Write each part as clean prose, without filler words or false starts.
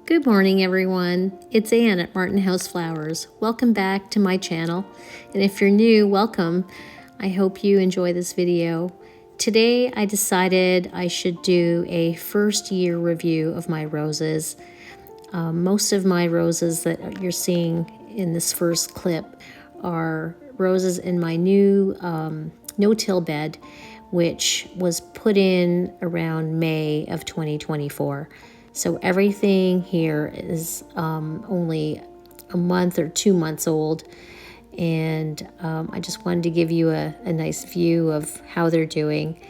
Good morning, everyone. It's Anne at Martin House Flowers. Welcome back to my channel. And if you're new, welcome. I hope you enjoy this video. Today, I decided I should do a first year review of my roses. Most of my roses that you're seeing in this first clip are roses in my new no-till bed, which was put in around May of 2024. So everything here is only a month or 2 months old, and I just wanted to give you a nice view of how they're doing.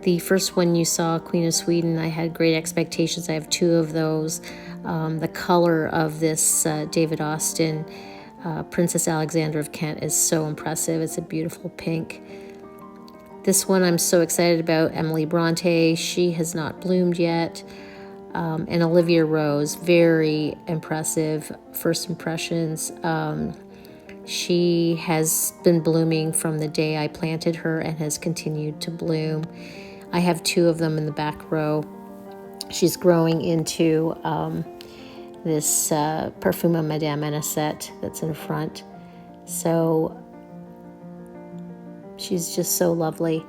The first one you saw, Queen of Sweden, I had great expectations. I have 2 of those. The color of this David Austin Princess Alexandra of Kent is so impressive. It's a beautiful pink. This one I'm so excited about, Emily Bronte. She has not bloomed yet. And Olivia Rose, very impressive first impressions. She has been blooming from the day I planted her and has continued to bloom. I have 2 of them in the back row. She's growing into this Parfuma Madame Anisette that's in front. So she's just so lovely.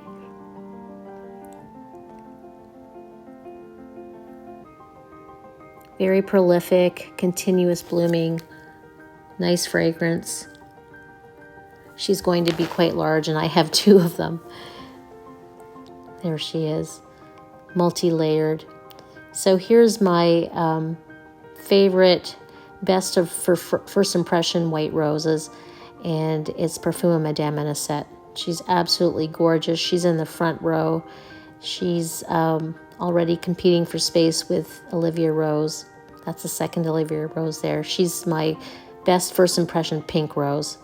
Very prolific, continuous blooming, nice fragrance. She's going to be quite large, and I have 2 of them. There she is, multi-layered. So here's my favorite, best of for first impression white roses, and it's Parfuma Madame Anisette. She's absolutely gorgeous. She's in the front row. She's already competing for space with Olivia Rose. That's the second Olivia Rose there. She's my best first impression pink rose.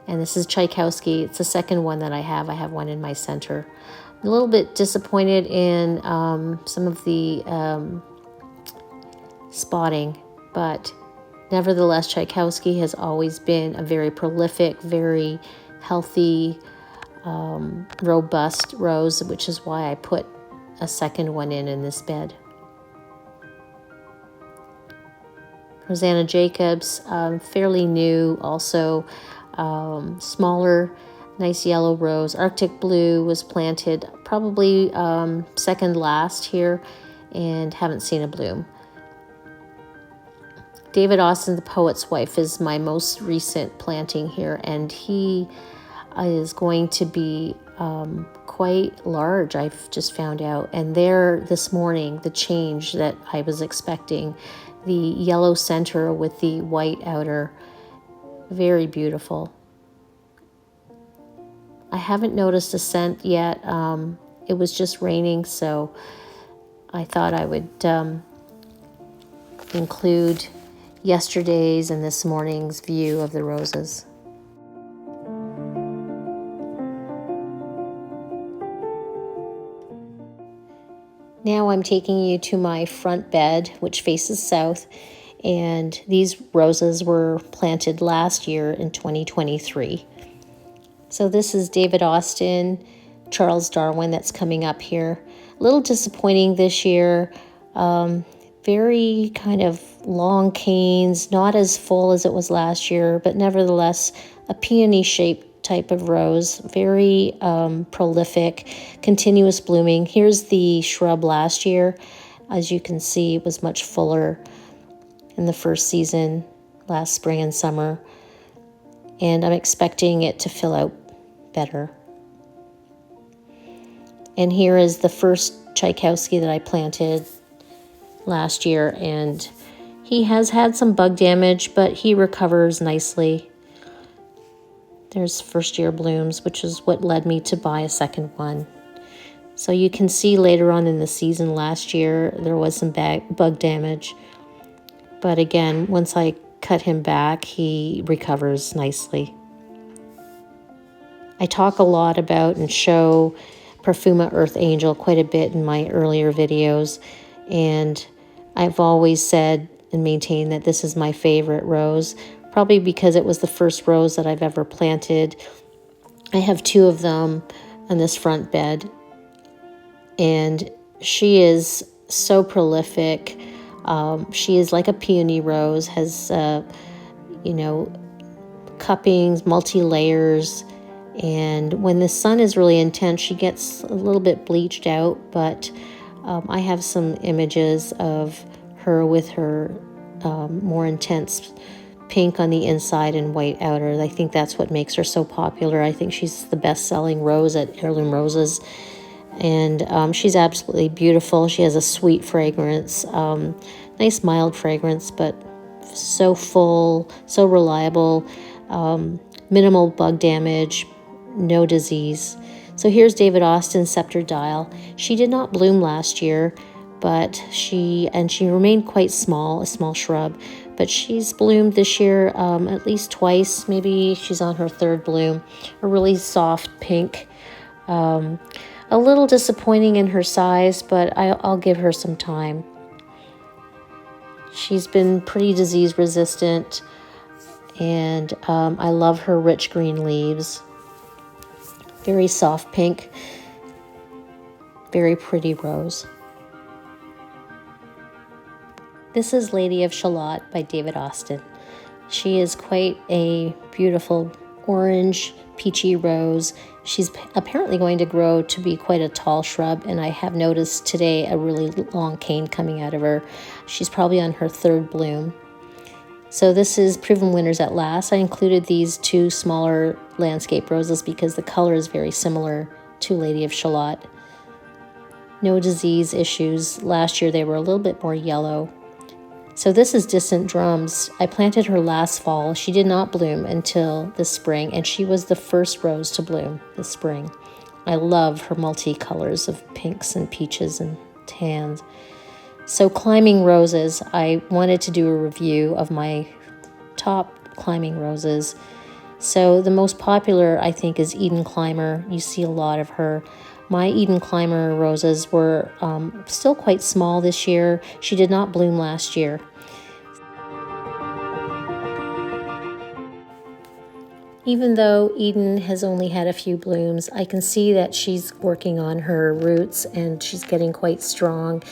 And this is Tchaikovsky. It's the second one that I have. I have one in my center. I'm a little bit disappointed in some of the spotting, but nevertheless, Tchaikovsky has always been a very prolific, very healthy, robust rose, which is why I put a second one in this bed. Rosanna Jacobs, fairly new, also smaller, nice yellow rose. Arctic Blue was planted probably second last here and haven't seen a bloom. David Austin, the Poet's Wife, is my most recent planting here, and he is going to be quite large, I've just found out. And there this morning, the change that I was expecting, the yellow center with the white outer, very beautiful. I haven't noticed a scent yet. It was just raining, so I thought I would include yesterday's and this morning's view of the roses. Now I'm taking you to my front bed, which faces south, and these roses were planted last year in 2023. So this is David Austin, Charles Darwin that's coming up here. A little disappointing this year. Very kind of long canes, not as full as it was last year, but nevertheless a peony-shaped type of rose, very prolific, continuous blooming. Here's the shrub last year. As you can see, it was much fuller in the first season, last spring and summer, and I'm expecting it to fill out better. And here is the first Tchaikovsky that I planted last year, and he has had some bug damage, but he recovers nicely. There's first year blooms, which is what led me to buy a second one. So you can see later on in the season last year, there was some bug damage. But again, once I cut him back, he recovers nicely. I talk a lot about and show Parfuma Earth Angel quite a bit in my earlier videos. And I've always said and maintained that this is my favorite rose, probably because it was the first rose that I've ever planted. I have 2 of them on this front bed, and she is so prolific. She is like a peony rose, has, cuppings, multi-layers, and when the sun is really intense, she gets a little bit bleached out, but I have some images of her with her more intense pink on the inside and white outer. I think that's what makes her so popular. I think she's the best-selling rose at Heirloom Roses, and she's absolutely beautiful. She has a sweet fragrance, nice mild fragrance, but so full, so reliable, minimal bug damage, no disease. So here's David Austin's Scepter Dial. She did not bloom last year, but she remained quite small, a small shrub, but she's bloomed this year at least twice. Maybe she's on her third bloom. A really soft pink. A little disappointing in her size, but I'll give her some time. She's been pretty disease resistant, and I love her rich green leaves. Very soft pink, very pretty rose. This is Lady of Shalott by David Austin. She is quite a beautiful orange, peachy rose. She's apparently going to grow to be quite a tall shrub, and I have noticed today a really long cane coming out of her. She's probably on her third bloom. So this is Proven Winners at Last. I included these two smaller landscape roses because the color is very similar to Lady of Shalott. No disease issues. Last year they were a little bit more yellow. So this is Distant Drums. I planted her last fall. She did not bloom until this spring, and she was the first rose to bloom this spring. I love her multicolors of pinks and peaches and tans. So climbing roses, I wanted to do a review of my top climbing roses. So the most popular, I think, is Eden Climber. You see a lot of her. My Eden Climber roses were still quite small this year. She did not bloom last year. Even though Eden has only had a few blooms, I can see that she's working on her roots and she's getting quite strong.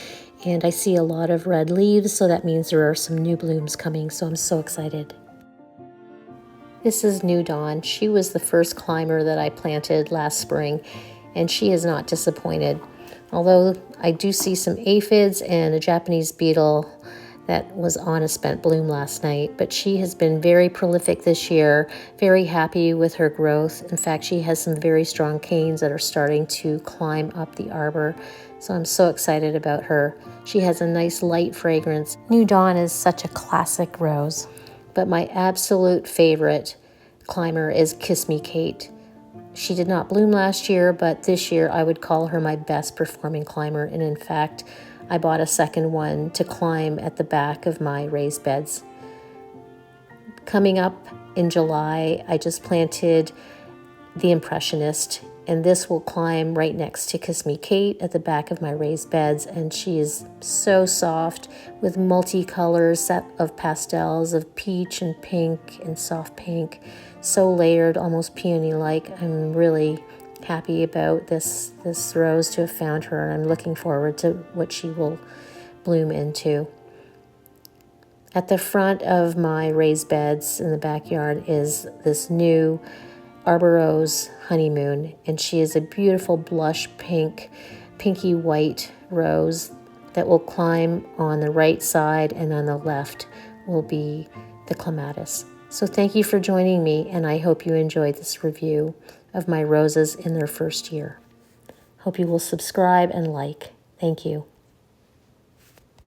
And I see a lot of red leaves, so that means there are some new blooms coming, so I'm so excited. This is New Dawn. She was the first climber that I planted last spring, and she is not disappointed. Although I do see some aphids and a Japanese beetle that was on a spent bloom last night, but she has been very prolific this year, very happy with her growth. In fact, she has some very strong canes that are starting to climb up the arbor, so I'm so excited about her. She has a nice light fragrance. New Dawn is such a classic rose, but my absolute favorite climber is Kiss Me Kate. She did not bloom last year, but this year I would call her my best performing climber, and in fact, I bought a second one to climb at the back of my raised beds. Coming up in July, I just planted the Impressionist, and this will climb right next to Kiss Me Kate at the back of my raised beds, and she is so soft with multicolors set of pastels of peach and pink and soft pink, so layered, almost peony-like. I'm really happy about this rose to have found her, and I'm looking forward to what she will bloom into. At the front of my raised beds in the backyard is this new Arbor Rose Honeymoon, and she is a beautiful blush pink, pinky white rose that will climb on the right side, and on the left will be the clematis. So thank you for joining me, and I hope you enjoyed this review of my roses in their first year. Hope you will subscribe and like. Thank you.